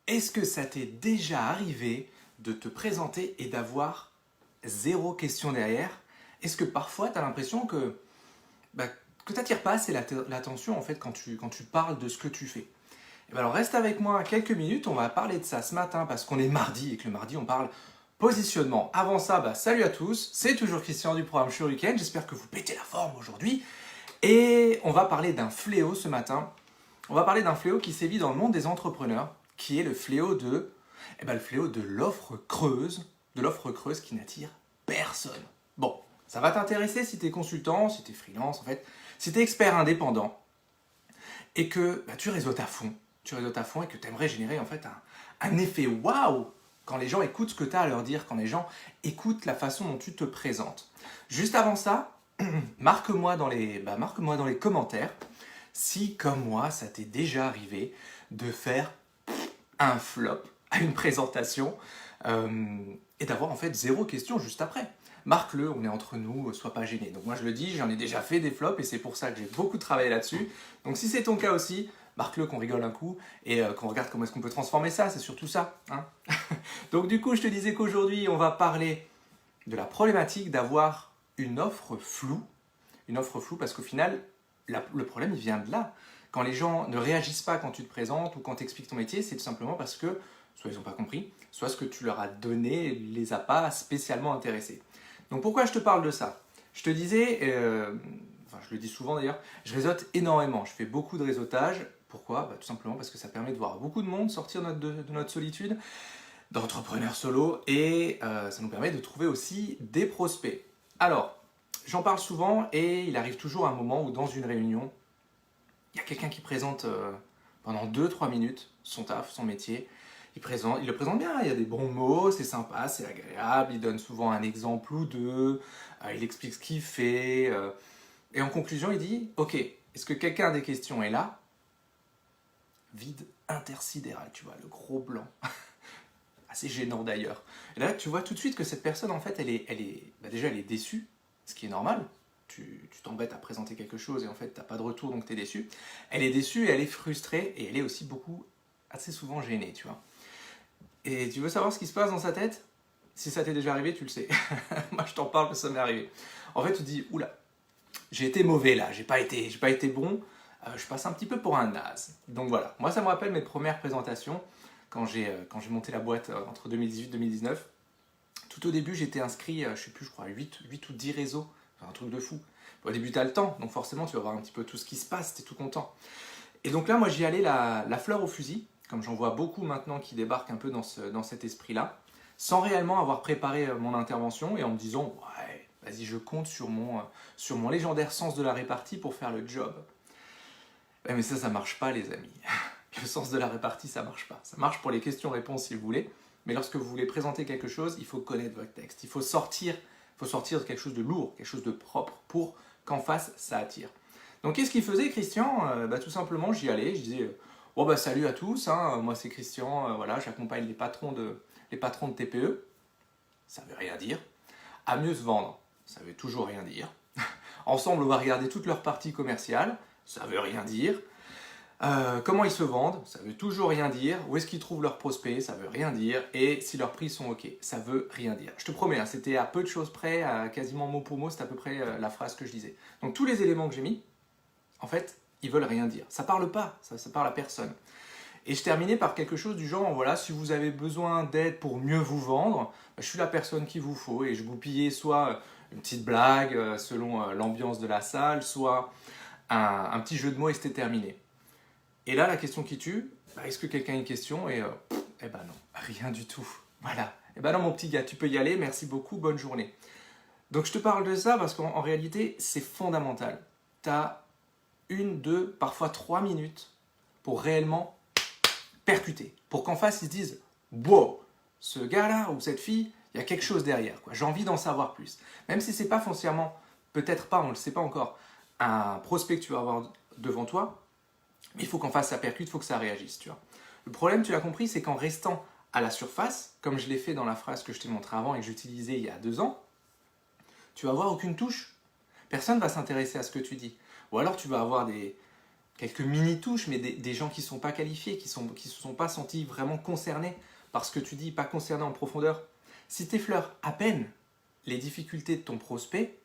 Est-ce que ça t'est déjà arrivé de te présenter et d'avoir zéro question derrière? Est-ce que parfois tu as l'impression bah, que tu n'attires pas assez l'attention en fait quand tu parles de ce que tu fais? Eh ben alors reste avec moi quelques minutes, on va parler de ça ce matin parce qu'on est mardi et que le mardi on parle positionnement. Avant ça, salut à tous, c'est toujours Christian du programme Shuriken, j'espère que vous pétez la forme aujourd'hui. Et on va parler d'un fléau ce matin. On va parler d'un fléau qui sévit dans le monde des entrepreneurs, qui est le fléau de l'offre creuse qui n'attire personne. Bon, ça va t'intéresser si tu es consultant, si tu es freelance, en fait, si tu es expert indépendant et que tu réseautes à fond, et que tu aimerais générer en fait un effet waouh quand les gens écoutent ce que tu as à leur dire, quand les gens écoutent la façon dont tu te présentes. Juste avant ça, marque-moi dans les commentaires si, comme moi, ça t'est déjà arrivé de faire un flop à une présentation et d'avoir en fait zéro question juste après. Marque-le, on est entre nous, sois pas gêné. Donc moi je le dis, j'en ai déjà fait des flops et c'est pour ça que j'ai beaucoup travaillé là-dessus. Donc si c'est ton cas aussi, marque-le, qu'on rigole un coup et qu'on regarde comment est-ce qu'on peut transformer ça, c'est surtout ça. Hein. Donc du coup je te disais qu'aujourd'hui on va parler de la problématique d'avoir une offre floue parce qu'au final le problème il vient de là. Quand les gens ne réagissent pas quand tu te présentes ou quand tu expliques ton métier, c'est tout simplement parce que soit ils n'ont pas compris, soit ce que tu leur as donné ne les a pas spécialement intéressés. Donc pourquoi je te parle de ça? Je te disais, je le dis souvent d'ailleurs, je réseaute énormément, je fais beaucoup de réseautage. Pourquoi? Tout simplement parce que ça permet de voir beaucoup de monde sortir de notre solitude, d'entrepreneurs solo, et ça nous permet de trouver aussi des prospects. Alors, j'en parle souvent et il arrive toujours un moment où dans une réunion, il y a quelqu'un qui présente pendant 2-3 minutes son taf, son métier. Il le présente bien, il y a des bons mots, c'est sympa, c'est agréable, il donne souvent un exemple ou deux, il explique ce qu'il fait. Et en conclusion, il dit, ok, est-ce que quelqu'un a des questions? Et là, vide intersidéral, tu vois, le gros blanc. Assez gênant d'ailleurs. Et là, tu vois tout de suite que cette personne, en fait, déjà, elle est déçue, ce qui est normal. Tu t'embêtes à présenter quelque chose et en fait, tu n'as pas de retour, donc tu es déçu. Elle est déçue, elle est frustrée et elle est aussi assez souvent gênée, tu vois. Et tu veux savoir ce qui se passe dans sa tête? Si ça t'est déjà arrivé, tu le sais. Moi, je t'en parle parce que ça m'est arrivé. En fait, tu te dis, oula, j'ai été mauvais là, j'ai pas été bon, je passe un petit peu pour un naze. Donc voilà, moi ça me rappelle mes premières présentations quand j'ai monté la boîte entre 2018 et 2019. Tout au début, j'étais inscrit, je sais plus, je crois, 8 ou 10 réseaux, enfin, un truc de fou. Au début, tu as le temps, donc forcément, tu vas voir un petit peu tout ce qui se passe, tu es tout content. Et donc là, moi, j'y allais la fleur au fusil, comme j'en vois beaucoup maintenant qui débarquent un peu dans cet esprit-là, sans réellement avoir préparé mon intervention et en me disant, ouais, vas-y, je compte sur mon légendaire sens de la répartie pour faire le job. Ouais, mais ça marche pas, les amis. Le sens de la répartie, ça marche pas. Ça marche pour les questions-réponses si vous voulez, mais lorsque vous voulez présenter quelque chose, il faut connaître votre texte. Il faut sortir de quelque chose de lourd, quelque chose de propre, pour qu'en face, ça attire. Donc qu'est-ce qu'il faisait, Christian? Tout simplement, j'y allais, je disais salut à tous, hein, moi c'est Christian, voilà, j'accompagne les patrons de TPE. Ça veut rien dire. À mieux se vendre, ça veut toujours rien dire. Ensemble, on va regarder toutes leurs parties commerciales, ça veut rien dire. Comment ils se vendent, ça veut toujours rien dire. Où est-ce qu'ils trouvent leurs prospects, ça veut rien dire. Et si leurs prix sont ok, ça veut rien dire. Je te promets, hein, c'était à peu de choses près, à quasiment mot pour mot, c'est à peu près la phrase que je disais. Donc tous les éléments que j'ai mis, en fait, ils veulent rien dire. Ça parle pas, ça parle à personne. Et je terminais par quelque chose du genre, voilà, si vous avez besoin d'aide pour mieux vous vendre, je suis la personne qu'il vous faut. Et je goupillais soit une petite blague selon l'ambiance de la salle, soit un petit jeu de mots et c'était terminé. Et là, la question qui tue, est-ce que quelqu'un a une question? Et eh ben non, rien du tout. Voilà. Eh ben non, mon petit gars, tu peux y aller, merci beaucoup, bonne journée. Donc je te parle de ça parce qu'en réalité, c'est fondamental. Tu as 1, 2, parfois 3 minutes pour réellement percuter. Pour qu'en face, ils se disent, wow, ce gars-là ou cette fille, il y a quelque chose derrière. J'ai envie d'en savoir plus. Même si c'est pas foncièrement, peut-être pas, on ne le sait pas encore, un prospect que tu vas avoir devant toi, mais il faut qu'en face ça percute, il faut que ça réagisse, tu vois. Le problème, tu l'as compris, c'est qu'en restant à la surface, comme je l'ai fait dans la phrase que je t'ai montré avant et que j'utilisais il y a 2 ans, tu vas avoir aucune touche. Personne ne va s'intéresser à ce que tu dis. Ou alors tu vas avoir quelques mini-touches, mais des gens qui ne sont pas qualifiés, qui ne se sont pas sentis vraiment concernés par ce que tu dis, pas concernés en profondeur. Si tu effleures à peine les difficultés de ton prospect,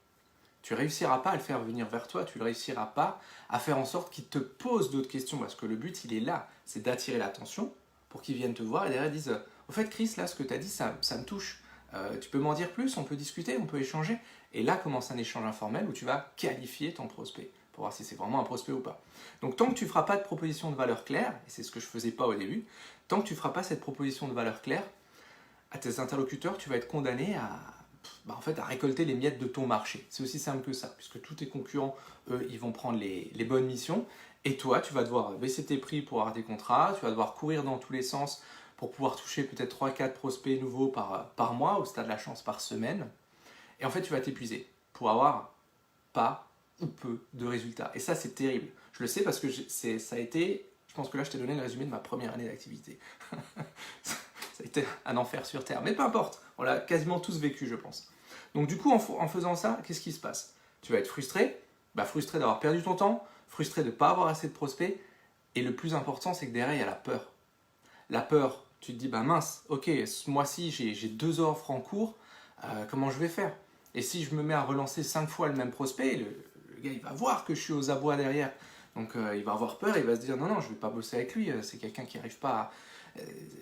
tu ne réussiras pas à le faire venir vers toi, tu ne réussiras pas à faire en sorte qu'il te pose d'autres questions, parce que le but, il est là, c'est d'attirer l'attention pour qu'il vienne te voir et derrière ils disent « Au fait, Chris, là, ce que tu as dit, ça me touche. Tu peux m'en dire plus, on peut discuter, on peut échanger. » Et là commence un échange informel où tu vas qualifier ton prospect pour voir si c'est vraiment un prospect ou pas. Donc tant que tu ne feras pas de proposition de valeur claire, et c'est ce que je ne faisais pas au début, tant que tu ne feras pas cette proposition de valeur claire, à tes interlocuteurs, tu vas être condamné en fait, à récolter les miettes de ton marché. C'est aussi simple que ça, puisque tous tes concurrents, eux, ils vont prendre les bonnes missions, et toi, tu vas devoir baisser tes prix pour avoir des contrats, tu vas devoir courir dans tous les sens pour pouvoir toucher peut-être 3-4 prospects nouveaux par mois, ou si tu as de la chance par semaine. Et en fait, tu vas t'épuiser pour avoir pas ou peu de résultats. Et ça, c'est terrible. Je le sais parce que ça a été, je pense que là, je t'ai donné le résumé de ma première année d'activité. Ça a été un enfer sur Terre. Mais peu importe, on l'a quasiment tous vécu, je pense. Donc du coup, en faisant ça, qu'est-ce qui se passe? Tu vas être frustré, frustré d'avoir perdu ton temps, frustré de ne pas avoir assez de prospects. Et le plus important, c'est que derrière, il y a la peur. La peur, tu te dis, mince, ok, ce mois-ci, j'ai 2 offres en cours, comment je vais faire? Et si je me mets à relancer 5 fois le même prospect, le gars, il va voir que je suis aux abois derrière. Donc il va avoir peur, il va se dire, non, je ne vais pas bosser avec lui, c'est quelqu'un qui n'arrive pas à...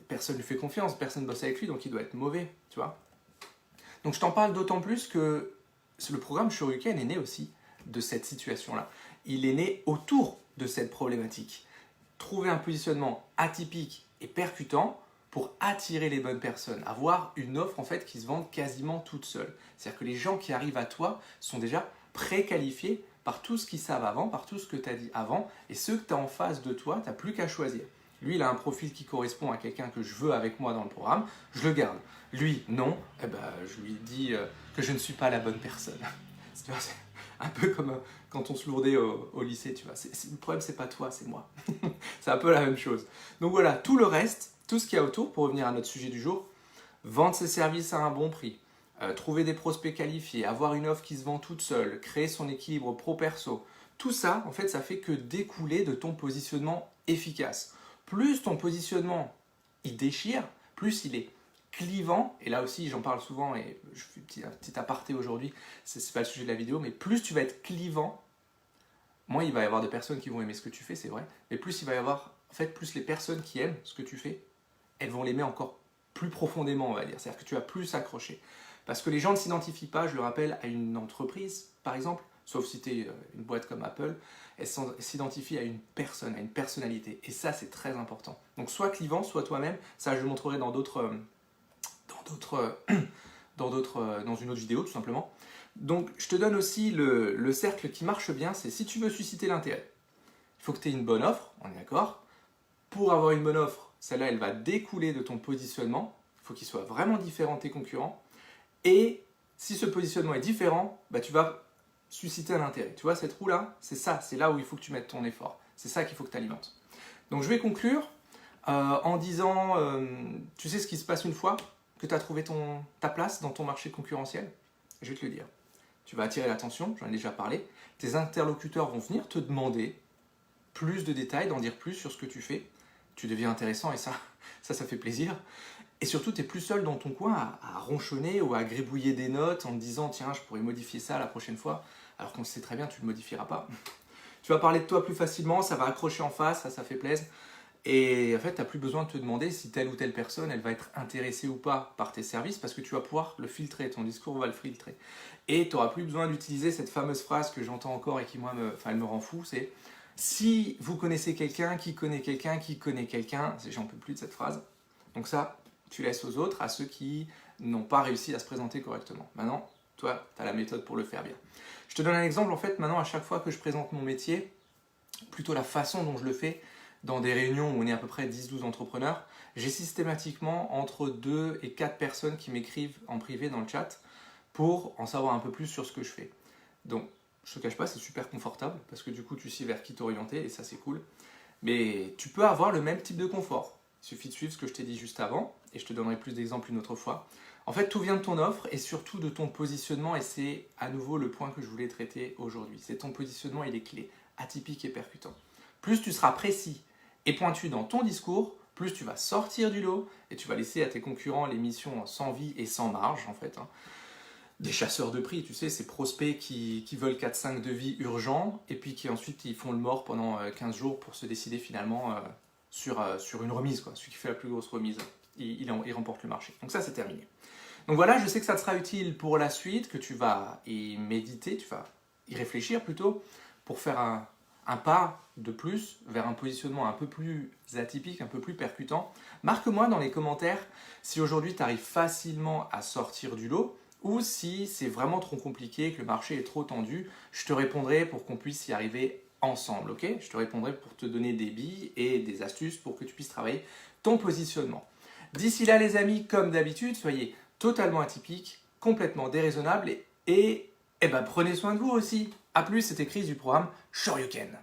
personne ne lui fait confiance, personne ne bosse avec lui, donc il doit être mauvais, tu vois. Donc je t'en parle d'autant plus que le programme Shoryuken est né aussi de cette situation-là. Il est né autour de cette problématique. Trouver un positionnement atypique et percutant pour attirer les bonnes personnes, avoir une offre en fait qui se vende quasiment toute seule. C'est-à-dire que les gens qui arrivent à toi sont déjà préqualifiés par tout ce qu'ils savent avant, par tout ce que tu as dit avant, et ceux que tu as en face de toi, tu n'as plus qu'à choisir. Lui, il a un profil qui correspond à quelqu'un que je veux avec moi dans le programme, je le garde. Lui, non, je lui dis que je ne suis pas la bonne personne. C'est un peu comme quand on se lourdait au lycée, tu vois. Le problème, c'est pas toi, c'est moi. C'est un peu la même chose. Donc voilà, tout le reste, tout ce qu'il y a autour, pour revenir à notre sujet du jour, vendre ses services à un bon prix, trouver des prospects qualifiés, avoir une offre qui se vend toute seule, créer son équilibre pro-perso, tout ça, en fait, ça fait que découler de ton positionnement efficace. Plus ton positionnement, il déchire, plus il est clivant, et là aussi j'en parle souvent, et je fais un petit aparté aujourd'hui, c'est pas le sujet de la vidéo, mais plus tu vas être clivant, moins il va y avoir de personnes qui vont aimer ce que tu fais, c'est vrai, mais plus il va y avoir, en fait, plus les personnes qui aiment ce que tu fais, elles vont l'aimer encore plus profondément, on va dire, c'est-à-dire que tu vas plus s'accrocher. Parce que les gens ne s'identifient pas, je le rappelle, à une entreprise, par exemple, sauf si tu es une boîte comme Apple, elles s'identifient à une personne, à une personnalité, et ça c'est très important. Donc soit clivant, soit toi-même, ça je le montrerai dans une autre vidéo tout simplement. Donc je te donne aussi le cercle qui marche bien, c'est si tu veux susciter l'intérêt, il faut que tu aies une bonne offre, on est d'accord. Pour avoir une bonne offre, celle-là elle va découler de ton positionnement, il faut qu'il soit vraiment différent de tes concurrents, et si ce positionnement est différent, tu vas susciter un intérêt. Tu vois cette roue-là, c'est ça, c'est là où il faut que tu mettes ton effort, c'est ça qu'il faut que tu alimentes. Donc je vais conclure en disant, tu sais ce qui se passe une fois que tu as trouvé ta place dans ton marché concurrentiel? Je vais te le dire. Tu vas attirer l'attention, j'en ai déjà parlé. Tes interlocuteurs vont venir te demander plus de détails, d'en dire plus sur ce que tu fais. Tu deviens intéressant et ça fait plaisir. Et surtout, tu n'es plus seul dans ton coin à ronchonner ou à gribouiller des notes en te disant « Tiens, je pourrais modifier ça la prochaine fois », alors qu'on sait très bien, tu ne le modifieras pas. Tu vas parler de toi plus facilement, ça va accrocher en face, ça fait plaisir. Et en fait, tu n'as plus besoin de te demander si telle ou telle personne, elle va être intéressée ou pas par tes services parce que tu vas pouvoir le filtrer, ton discours va le filtrer. Et tu n'auras plus besoin d'utiliser cette fameuse phrase que j'entends encore et qui, moi, elle me rend fou, c'est « Si vous connaissez quelqu'un qui connaît quelqu'un qui connaît quelqu'un », j'en peux plus de cette phrase. Donc ça, tu laisses aux autres, à ceux qui n'ont pas réussi à se présenter correctement. Maintenant, toi, tu as la méthode pour le faire bien. Je te donne un exemple, en fait, maintenant, à chaque fois que je présente mon métier, plutôt la façon dont je le fais, dans des réunions où on est à peu près 10-12 entrepreneurs, j'ai systématiquement entre 2 et 4 personnes qui m'écrivent en privé dans le chat pour en savoir un peu plus sur ce que je fais. Donc, je ne te cache pas, c'est super confortable parce que du coup, tu sais vers qui t'orienter et ça, c'est cool. Mais tu peux avoir le même type de confort. Il suffit de suivre ce que je t'ai dit juste avant et je te donnerai plus d'exemples une autre fois. En fait, tout vient de ton offre et surtout de ton positionnement et c'est à nouveau le point que je voulais traiter aujourd'hui. C'est ton positionnement et les clés, atypique et percutant. plus tu seras précis et pointu dans ton discours, plus tu vas sortir du lot et tu vas laisser à tes concurrents les missions sans vie et sans marge en fait, hein. Des chasseurs de prix, tu sais, ces prospects qui veulent 4-5 devis urgents et puis qui ensuite ils font le mort pendant 15 jours pour se décider finalement sur une remise, quoi. Celui qui fait la plus grosse remise, il remporte le marché. Donc ça, c'est terminé. Donc voilà, je sais que ça te sera utile pour la suite, que tu vas y méditer, tu vas y réfléchir plutôt, pour faire un pas de plus vers un positionnement un peu plus atypique, un peu plus percutant. Marque-moi dans les commentaires si aujourd'hui tu arrives facilement à sortir du lot ou si c'est vraiment trop compliqué, que le marché est trop tendu. Je te répondrai pour qu'on puisse y arriver ensemble, ok? Je te répondrai pour te donner des billes et des astuces pour que tu puisses travailler ton positionnement. D'ici là, les amis, comme d'habitude, soyez totalement atypiques, complètement déraisonnables et prenez soin de vous aussi. A plus, c'était Chris du programme Shoryuken.